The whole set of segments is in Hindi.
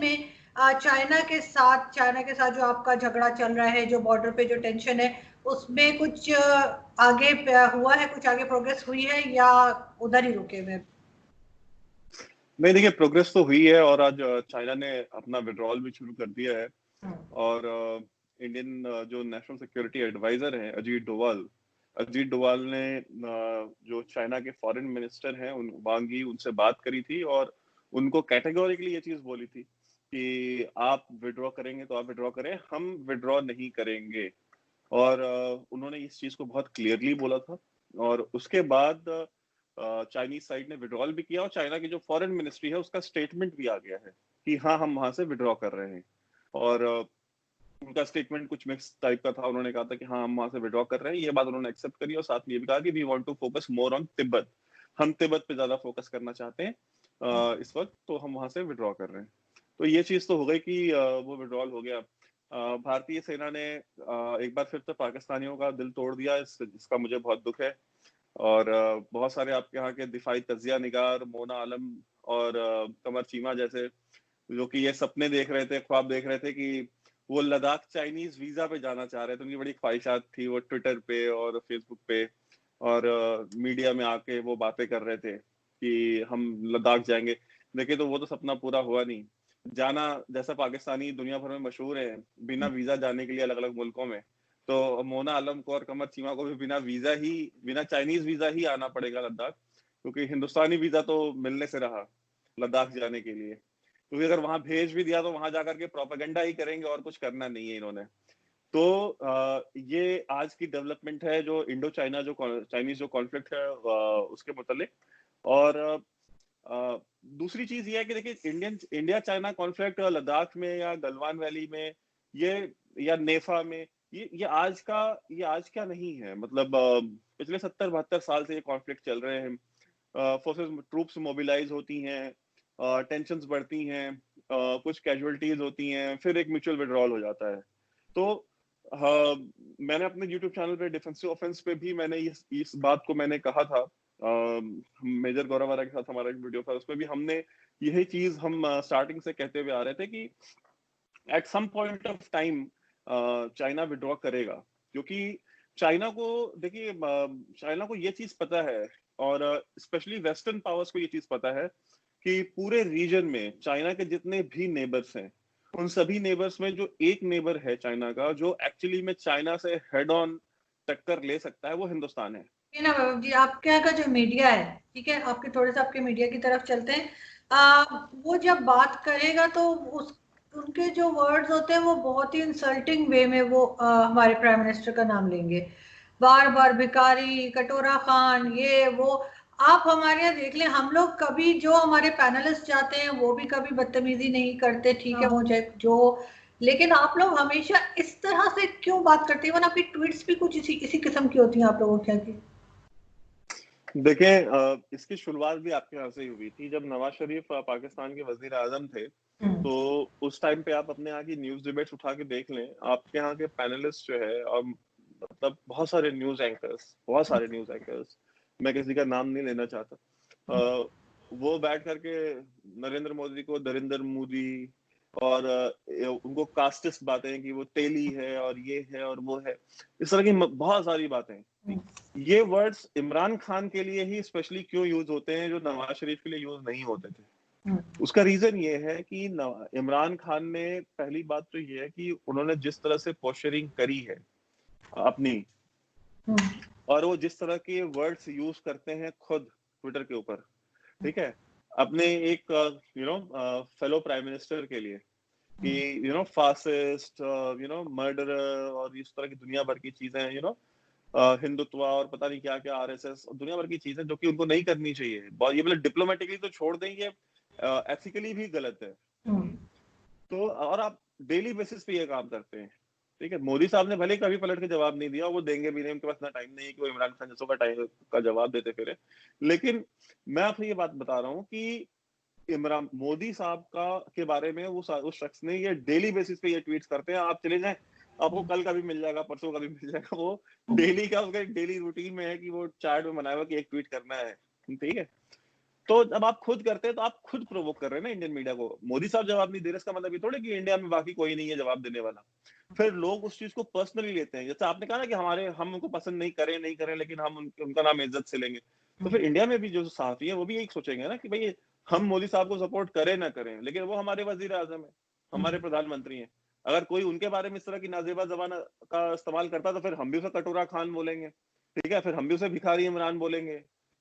में चाइना के साथ जो आपका झगड़ा चल रहा है, जो बॉर्डर पे जो टेंशन है, उसमें कुछ आगे हुआ है, कुछ आगे प्रोग्रेस हुई है या उधर ही रुके हुए? नहीं, देखिए प्रोग्रेस तो हुई है और आज चाइना ने अपना विड्रॉल भी शुरू कर दिया है। और इंडियन जो नेशनल सिक्योरिटी एडवाइजर हैं अजीत डोवाल ने जो चाइना के फॉरेन मिनिस्टर हैं वांग यी, उनसे बात करी थी और उनको कैटेगोरिकली ये चीज बोली थी कि आप विड्रॉ करेंगे तो आप विड्रॉ करें, हम विड्रॉ नहीं करेंगे। और उन्होंने इस चीज को बहुत क्लियरली बोला था। और उसके बाद चाइनीज साइड ने विड्रॉल भी किया और चाइना की जो फॉरेन मिनिस्ट्री है उसका स्टेटमेंट भी आ गया है कि हाँ, हम वहां से विड्रॉ कर रहे हैं। और उनका स्टेटमेंट कुछ मिक्स टाइप का था। उन्होंने कहा था कि हाँ, हम वहां से विड्रॉ कर रहे हैं, ये बात उन्होंने एक्सेप्ट करी और साथ में ये भी कहा कि we want to focus more on Tibet, हम तिब्बत पे ज्यादा फोकस करना चाहते हैं इस वक्त, तो हम वहां से विड्रॉ कर रहे हैं। तो ये चीज तो हो गई कि वो विड्रॉल हो गया। भारतीय सेना ने एक बार फिर से पाकिस्तानियों का दिल तोड़ दिया, इसका मुझे बहुत दुख है। और बहुत सारे आपके यहाँ के दिफाई तजिया निगार मोना आलम और कमर चीमा जैसे, जो कि ये सपने देख रहे थे, ख्वाब देख रहे थे कि वो लद्दाख चाइनीज वीजा पे जाना चाह रहे थे, उनकी बड़ी ख्वाहिशात थी, वो ट्विटर पे और फेसबुक पे और मीडिया में आके वो बातें कर रहे थे कि हम लद्दाख जाएंगे। देखिए, तो वो तो सपना पूरा हुआ नहीं। जाना, जैसा पाकिस्तानी दुनिया भर में मशहूर है बिना वीजा जाने के लिए अलग अलग मुल्कों में, तो मोना आलम को और कमर चीमा को भी बिना चाइनीज वीजा ही आना पड़ेगा लद्दाख, क्योंकि हिंदुस्तानी वीजा तो मिलने से रहा लद्दाख जाने के लिए। क्योंकि अगर वहां भेज भी दिया तो वहां जाकर के प्रोपेगेंडा ही करेंगे और कुछ करना नहीं है इन्होंने। तो ये आज की डेवलपमेंट है जो इंडो चाइना जो चाइनीज जो कॉन्फ्लिक्ट है उसके मुतालिक। और दूसरी चीज ये है कि देखिए, इंडिया चाइना कॉन्फ्लिक्ट लद्दाख में या गलवान वैली में, ये या नेफा में, ये आज का नहीं है। मतलब पिछले 70-72 साल से ये कॉन्फ्लिक्ट चल रहे हैं। फोर्सेस ट्रूप्स मोबिलाइज होती हैं, टेंशंस बढ़ती हैं, कुछ कैजुअलिटीज होती हैं, फिर एक म्यूचुअल विड्रॉल हो जाता है। तो मैंने अपने YouTube चैनल पे डिफेंसिव ऑफेंस पे भी मैंने इस बात को मैंने कहा था। मेजर गौरव आरा के साथ हमारा एक वीडियो था, उसमें भी हमने यही चीज हम स्टार्टिंग से कहते हुए आ रहे थे कि at some point of time China withdraw करेगा। क्योंकि चाइना को देखिए, चाइना को ये चीज पता है और स्पेशली वेस्टर्न पावर्स को ये चीज पता है कि पूरे रीजन में चाइना के जितने भी नेबर्स हैं, उन सभी नेबर्स में जो एक नेबर है चाइना का जो एक्चुअली में चाइना से हेड ऑन टक्कर ले सकता है, वो हिंदुस्तान है। ना वैभव जी, आपके यहाँ का जो मीडिया है, ठीक है, आपके थोड़े से आपके मीडिया की तरफ चलते हैं। वो जब बात करेगा तो उस उनके जो वर्ड्स होते हैं वो बहुत ही इंसल्टिंग वे में वो हमारे प्राइम मिनिस्टर का नाम लेंगे, बार बार भिखारी, कटोरा खान, ये वो। आप हमारे यहाँ देख लें, हम लोग कभी, जो हमारे पैनलिस्ट जाते हैं वो भी कभी बदतमीजी नहीं करते, ठीक है, वो जो, लेकिन आप लोग हमेशा इस तरह से क्यों बात करते हैं? आपकी ट्वीट्स भी कुछ इसी किस्म की होती हैं आप लोगों क्या की? देखें, इसकी शुरुआत भी आपके यहाँ से ही हुई थी जब नवाज शरीफ पाकिस्तान के वजीर आजम थे। तो उस टाइम पे आप अपने यहाँ की न्यूज डिबेट्स उठा के देख लें, आपके यहाँ के पैनलिस्ट जो है, और मतलब बहुत सारे न्यूज एंकर्स, मैं किसी का नाम नहीं लेना चाहता, वो बैठ करके नरेंद्र मोदी को दरिंदर मोदी और उनको कास्टिस्ट बातें कि वो तेली है और ये है और वो है, इस तरह की बहुत सारी बातें। ये वर्ड्स इमरान खान के लिए ही स्पेशली क्यों यूज होते हैं जो नवाज शरीफ के लिए यूज नहीं होते थे? उसका रीजन ये है कि इमरान खान ने, पहली बात तो ये है कि उन्होंने जिस तरह से पोस्चरिंग करी है अपनी, और वो जिस तरह के वर्ड्स यूज करते हैं खुद ट्विटर के ऊपर, ठीक है, अपने एक फेलो प्राइम मिनिस्टर के लिए कि फासिस्ट, मर्डरर और इस तरह की दुनिया भर की चीजें, हिंदुत्व और पता नहीं क्या क्या, आरएसएस और दुनिया भर की चीजें जो कि उनको नहीं करनी चाहिए। ये मतलब डिप्लोमेटिकली तो छोड़ दें, ये एथिकली भी गलत है। तो और आप डेली बेसिस पे ये काम करते हैं, ठीक है। मोदी साहब ने भले कभी पलट के जवाब नहीं दिया, वो देंगे भी नहीं, उनके पास इतना टाइम नहीं है कि वो इमरान खान जैसों का टाइम का जवाब देते फिरे। लेकिन मैं आपको ये बात बता रहा हूँ कि इमरान मोदी साहब का के बारे में उस शख्स ने ये डेली बेसिस पे ये ट्वीट्स करते हैं। आप चले जाएं, आपको कल का भी मिल जाएगा, परसों का भी मिल जाएगा, वो डेली का उसका डेली रूटीन में है कि वो चार्ट में बनाया हुआ कि एक ट्वीट करना है, ठीक है। तो जब आप खुद करते हैं तो आप खुद प्रोवोक कर रहे हैं ना इंडियन मीडिया को। मोदी साहब जवाब नहीं दे रहे, इसका मतलब ये थोड़ी कि इंडिया में बाकी कोई नहीं है जवाब देने वाला। फिर लोग उस चीज को पर्सनली लेते हैं। जैसे आपने कहा ना कि हम उनको पसंद नहीं करें लेकिन हम उनका नाम इज्जत से लेंगे। तो फिर इंडिया में भी जो सहाफी है वो भी यही सोचेंगे ना कि भाई हम मोदी साहब को सपोर्ट करें ना करें, लेकिन वो हमारे वजीर आजम है, हमारे प्रधानमंत्री हैं। अगर कोई उनके बारे में इस तरह की नाजेबा जबान का इस्तेमाल करता तो फिर हम भी उसे कटोरा खान बोलेंगे, ठीक है, फिर हम भी उसे भिखारी इमरान बोलेंगे,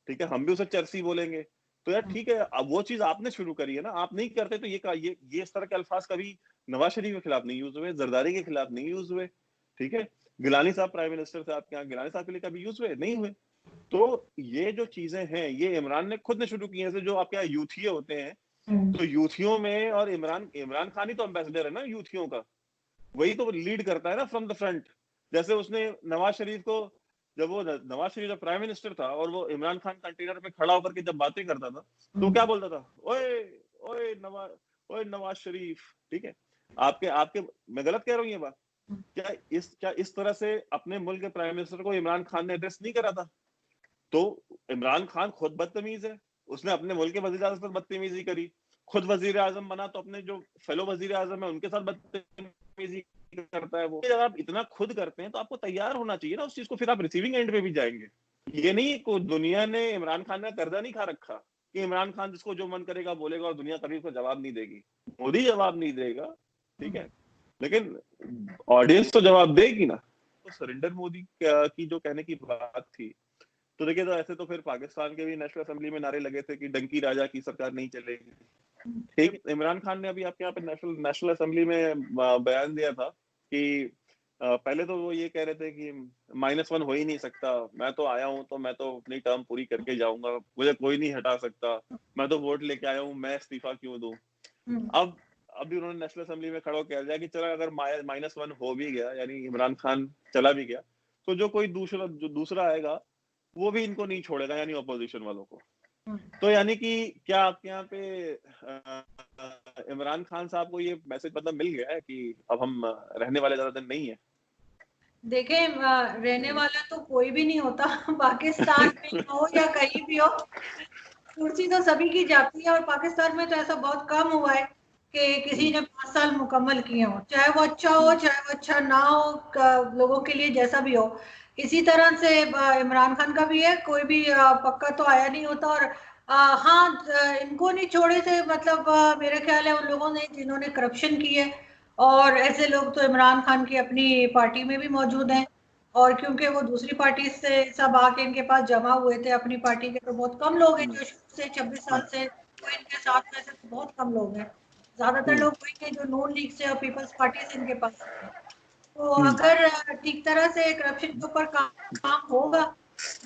ठीक है, हम भी उसे चरसी बोलेंगे। तो यार ठीक है, अब वो चीज आपने शुरू करी है ना, आप नहीं करते तो ये इस तरह के अल्फाज कभी नवाज शरीफ के खिलाफ नहीं यूज हुए, जरदारी के खिलाफ नहीं यूज हुए, ठीक है, गिलानी साहब प्राइम मिनिस्टर थे आपके यहाँ, गिलानी साहब के लिए कभी यूज हुए नहीं हुए। तो ये जो चीजें हैं ये इमरान ने खुद ने शुरू की है। जो आपके यहाँ यूथिये होते हैं, तो यूथियों में और इमरान खान ही तो एम्बेसडर है ना यूथियों का, वही तो लीड करता है ना फ्रॉम द फ्रंट। जैसे उसने नवाज शरीफ को, नवाज शरीफ जब प्राइम मिनिस्टर था और वो इमरान खान कंटेनर पे खड़ा होकर के जब बातें करता था तो क्या बोलता था, ओए ओए नवाज शरीफ, ठीक है। आपके आपके मैं गलत कह रहा हूँ ये बात? क्या इस तरह से अपने मुल्क के प्राइम मिनिस्टर को इमरान खान ने एड्रेस नहीं करा था? तो इमरान खान खुद बदतमीज है, उसने अपने मुल्क के वजीर आजम पर बदतमीजी करी, खुद वजीर आजम बना तो अपने जो फेलो वजीर आजम है उनके साथ बदतमीजी करता है वो। जब आप इतना खुद करते हैं तो आपको तैयार होना चाहिए ना उस चीज को, फिर आप रिसीविंग एंड पे भी जाएंगे। ये नहीं को दुनिया ने इमरान खान का कर्जा नहीं खा रखा कि इमरान खान जिसको जो मन करेगा बोलेगा और दुनिया कभी उसको जवाब नहीं देगी। मोदी जवाब नहीं देगा, ठीक है, लेकिन ऑडियंस तो जवाब देगी ना। तो सरेंडर मोदी की जो कहने की बात थी, तो देखिए, तो ऐसे तो फिर पाकिस्तान के भी नेशनल असेंबली में नारे लगे थे कि डंकी राजा की सरकार नहीं चलेगी, ठीक। इमरान खान ने अभी आपके यहाँ पे नेशनल असेंबली में बयान दिया था कि पहले तो वो ये कह रहे थे कि -1 हो ही नहीं सकता, मैं तो आया हूँ तो मैं तो अपनी टर्म पूरी करके जाऊंगा, मुझे कोई नहीं हटा सकता, मैं तो वोट लेके आया हूँ, मैं इस्तीफा क्यों दूं। अब अभी उन्होंने नेशनल असेंबली में खड़ा कह दिया कि चलो अगर -1 हो भी गया, यानी इमरान खान चला भी गया, तो जो कोई दूसरा आएगा वो भी इनको नहीं छोड़ेगा, यानी ऑपोजिशन वालों को। तो यानी कि क्या आपके यहाँ पे इमरान खान साहब को ये मैसेज मतलब मिल गया है कि अब हम रहने वाले ज्यादा दिन नहीं है? देखें, रहने वाला तो कोई भी नहीं होता पाकिस्तान में हो या कहीं भी हो, कुर्सी तो सभी की जाती है। और पाकिस्तान में तो ऐसा बहुत कम हुआ है कि किसी ने 5 साल मुकम्मल किए हो, चाहे वो अच्छा हो चाहे वो अच्छा ना हो, लोगों के लिए जैसा भी हो। इसी तरह से इमरान खान का भी है, कोई भी पक्का तो आया नहीं होता। और हाँ, इनको नहीं छोड़े थे, मतलब मेरा ख्याल है उन लोगों ने जिन्होंने करप्शन की है, और ऐसे लोग तो इमरान खान की अपनी पार्टी में भी मौजूद हैं। और क्योंकि वो दूसरी पार्टी से सब आके इनके पास जमा हुए थे, अपनी पार्टी के तो बहुत कम लोग हैं जो शुरू से 26 साल से वो इनके साथ में से, तो बहुत कम लोग हैं। ज्यादातर लोग वही हैं जो नून लीग से और पीपल्स पार्टी से इनके पास हैं। तो अगर ठीक तरह से करप्शन के ऊपर काम होगा,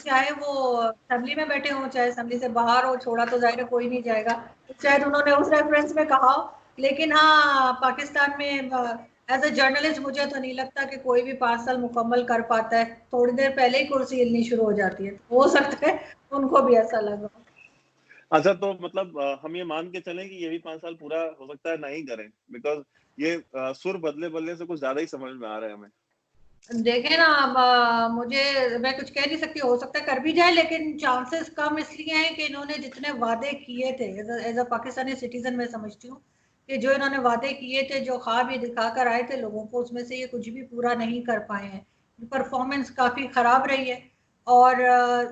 चाहे वो असेंबली में बैठे हों चाहे असेंबली से बाहर हो, छोड़ा तो जाहिर है कोई नहीं जाएगा, तो शायद उन्होंने उस रेफरेंस में कहा हो। लेकिन हाँ, पाकिस्तान में एज अ जर्नलिस्ट मुझे तो नहीं लगता कि कोई भी 5 साल मुकम्मल कर पाता है। थोड़ी देर पहले ही कुर्सी हिलनी शुरू हो जाती है, हो सकता है उनको भी ऐसा लगा। अच्छा, तो मतलब हम ये मान के चलें कि ये भी 5 साल पूरा हो सकता है नहीं करें, बिकॉज ये सुर बदले बदले से कुछ ज्यादा ही समझ में आ रहा है हमें। देखे ना, अब मुझे, मैं कुछ कह नहीं सकती, हो सकता है कर भी जाए, लेकिन चांसेस कम इसलिए हैं कि इन्होंने जितने वादे किए थे एज अ पाकिस्तानी सिटीजन, मैं समझती हूँ कि जो इन्होंने वादे किए थे, जो ख्वाब ये दिखा कर आए थे लोगों को, उसमें से ये कुछ भी पूरा नहीं कर पाए हैं। परफॉर्मेंस काफी खराब रही है। और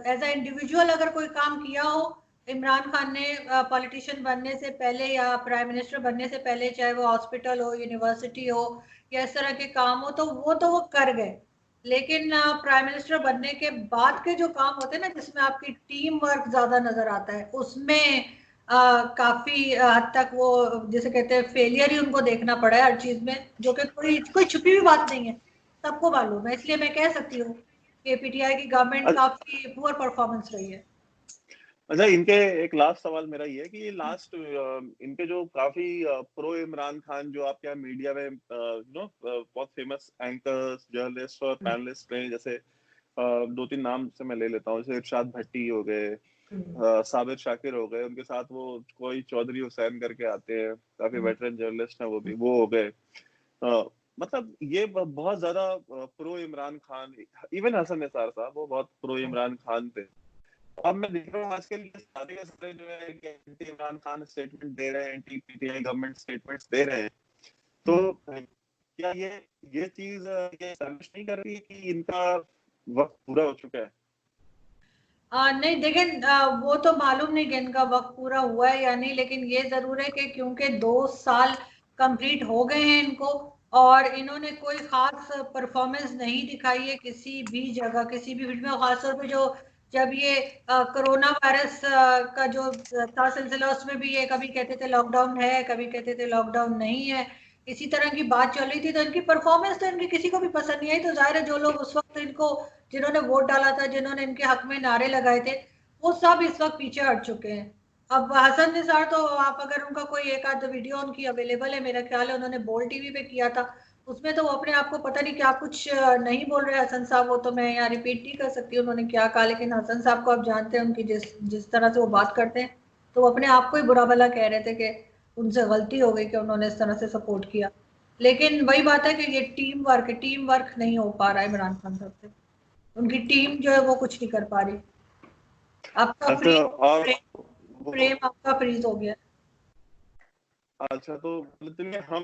एज अ इंडिविजुअल अगर कोई काम किया हो इमरान खान ने पॉलिटिशियन बनने से पहले या प्राइम मिनिस्टर बनने से पहले, चाहे वो हॉस्पिटल हो, यूनिवर्सिटी हो या इस तरह के काम हो, तो वो कर गए। लेकिन प्राइम मिनिस्टर बनने के बाद के जो काम होते हैं ना, जिसमें आपकी टीम वर्क ज्यादा नजर आता है, उसमें काफी हद तक वो, जिसे कहते हैं, फेलियर ही उनको देखना पड़ा है हर चीज में, जो कि कोई कोई छुपी हुई बात नहीं है, सबको मालूम है। इसलिए मैं कह सकती हूँ कि पीटीआई की गवर्नमेंट काफी पुअर परफॉर्मेंस रही है। अच्छा, इनके एक लास्ट सवाल मेरा ये है कि ये लास्ट इनके जो काफी प्रो इमरान खान जो आपके यहाँ मीडिया में बहुत फेमस एंकर्स, जर्नलिस्ट और पैनलिस्ट रहे, जैसे 2-3 नाम से मैं ले लेता हूँ, जैसे इरशाद भट्टी हो गए, साबिर शाकिर हो गए, उनके साथ वो कोई चौधरी हुसैन करके आते हैं, काफी वेटरन जर्नलिस्ट हैं, वो हो गए। मतलब ये बहुत ज्यादा प्रो इमरान खान, इवन हसन निसार साहब वो बहुत प्रो इमरान खान थे। अब मैं देख रहा हूँ आजकल ये सारे के सारे जो है कि एंटी इमरान खान स्टेटमेंट दे रहे हैं, एंटी पीटीआई गवर्नमेंट स्टेटमेंट्स दे रहे हैं। तो क्या ये चीज ये एस्टैब्लिश नहीं कर रही है कि इनका वक्त पूरा हो चुका है? नहीं देखें, वो तो मालूम नहीं कि इनका वक्त पूरा हुआ है या नहीं, लेकिन ये जरूर है कि क्योंकि 2 साल कंप्लीट हो गए हैं इनको, और इन्होंने कोई खास परफॉर्मेंस नहीं दिखाई है किसी भी जगह, किसी भी फील्ड में। खासतौर पे जो जब ये कोरोना वायरस का जो था सिलसिला, उसमें भी ये कभी कहते थे लॉकडाउन है, कभी कहते थे लॉकडाउन नहीं है, इसी तरह की बात चल रही थी। तो इनकी परफॉर्मेंस तो इनकी किसी को भी पसंद नहीं आई। तो जाहिर है जो लोग उस वक्त इनको, जिन्होंने वोट डाला था, जिन्होंने इनके हक में नारे लगाए थे, वो सब इस वक्त पीछे हट चुके हैं। अब हसन निसार तो आप अगर उनका कोई एक आध वीडियो उनकी अवेलेबल है, मेरा ख्याल है उन्होंने बोल टीवी पे किया था, उसमें तो वो अपने आप को पता नहीं क्या कुछ नहीं बोल रहे हसन साहब। वो तो मैं यहाँ रिपीट नहीं कर सकती उन्होंने क्या कहा, लेकिन हसन साहब को आप जानते हैं उनकी जिस जिस तरह से वो बात करते हैं, तो वो अपने आप को ही बुरा भला कह रहे थे कि उनसे गलती हो गई कि उन्होंने इस तरह से सपोर्ट किया। लेकिन वही बात है कि ये टीम वर्क नहीं हो पा रहा है इमरान खान साहब से। उनकी टीम जो है वो कुछ नहीं कर पा रही। आपका अच्छा, और फ्रेम वो फ्रेम आपका फ्रीज हो गया। अच्छा, तो मतलब हम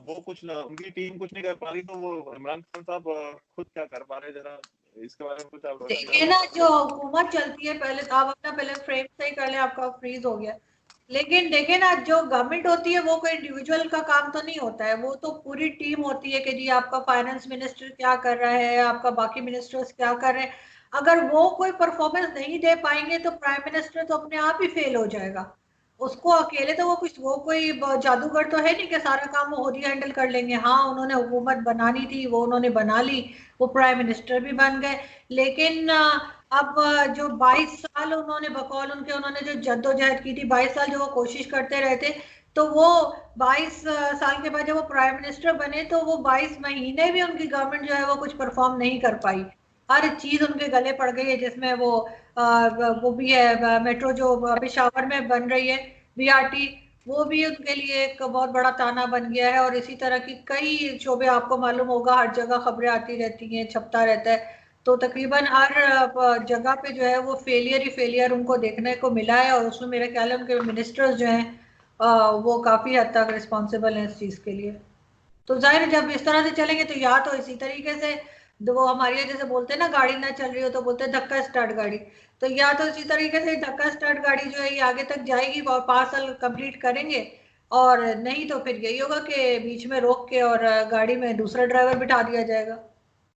वो कुछ ना, उनकी टीम कुछ नहीं कर पा रही, तो वो इमरान खान साहब खुद क्या कर पा रहे हैं, जरा इसके बारे में कुछ आप रोशनी देखिए डालो। ना, जो हुकूमत चलती है, पहले तो आप अपना पहले फ्रेम सही कर ले, आपका फ्रीज हो गया। लेकिन देखिए ना, जो गवर्नमेंट होती है वो कोई इंडिविजुअल का काम तो नहीं होता है, वो तो पूरी टीम होती है कि जी आपका फाइनेंस मिनिस्टर क्या कर रहा है, आपका बाकी मिनिस्टर्स क्या कर रहे हैं। अगर वो कोई परफॉर्मेंस नहीं दे पाएंगे तो प्राइम मिनिस्टर तो अपने आप ही फेल हो जाएगा। उसको अकेले तो वो कोई जादूगर तो है नहीं कि सारा काम वो खुद ही हैंडल कर लेंगे। हाँ, उन्होंने हुकूमत बनानी थी, वो उन्होंने बना ली, वो प्राइम मिनिस्टर भी बन गए। लेकिन अब जो 22 साल उन्होंने बकौल उनके, उन्होंने जो जद्दोजहद की थी, 22 साल जो वो कोशिश करते रहते, तो वो 22 साल के बाद जब वो प्राइम मिनिस्टर बने तो वो 22 महीने भी उनकी गवर्नमेंट जो है वो कुछ परफॉर्म नहीं कर पाई। हर चीज उनके गले पड़ गई है, जिसमें वो भी है मेट्रो जो पेशावर में बन रही है, बीआरटी, वो भी उनके लिए एक बहुत बड़ा ताना बन गया है। और इसी तरह की कई शोबे आपको मालूम होगा, हर जगह खबरें आती रहती हैं, छपता रहता है। तो तकरीबन हर जगह पे जो है वो फेलियर ही फेलियर उनको देखने को मिला है। और उसमें मेरा ख्याल है उनके मिनिस्टर्स जो हैं वो काफी हद तक रिस्पॉन्सिबल हैं इस चीज के लिए। तो जाहिर है जब इस तरह से चलेंगे तो या तो इसी तरीके से, वो हमारे यहाँ जैसे बोलते हैं ना, गाड़ी ना चल रही हो तो बोलते हैं धक्का स्टार्ट गाड़ी, तो या तो इसी तरीके से धक्का स्टार्ट गाड़ी जो है ये आगे तक जाएगी और 5 साल कंप्लीट करेंगे, और नहीं तो फिर यही होगा कि बीच में रोक के और गाड़ी में दूसरा ड्राइवर बिठा दिया जाएगा।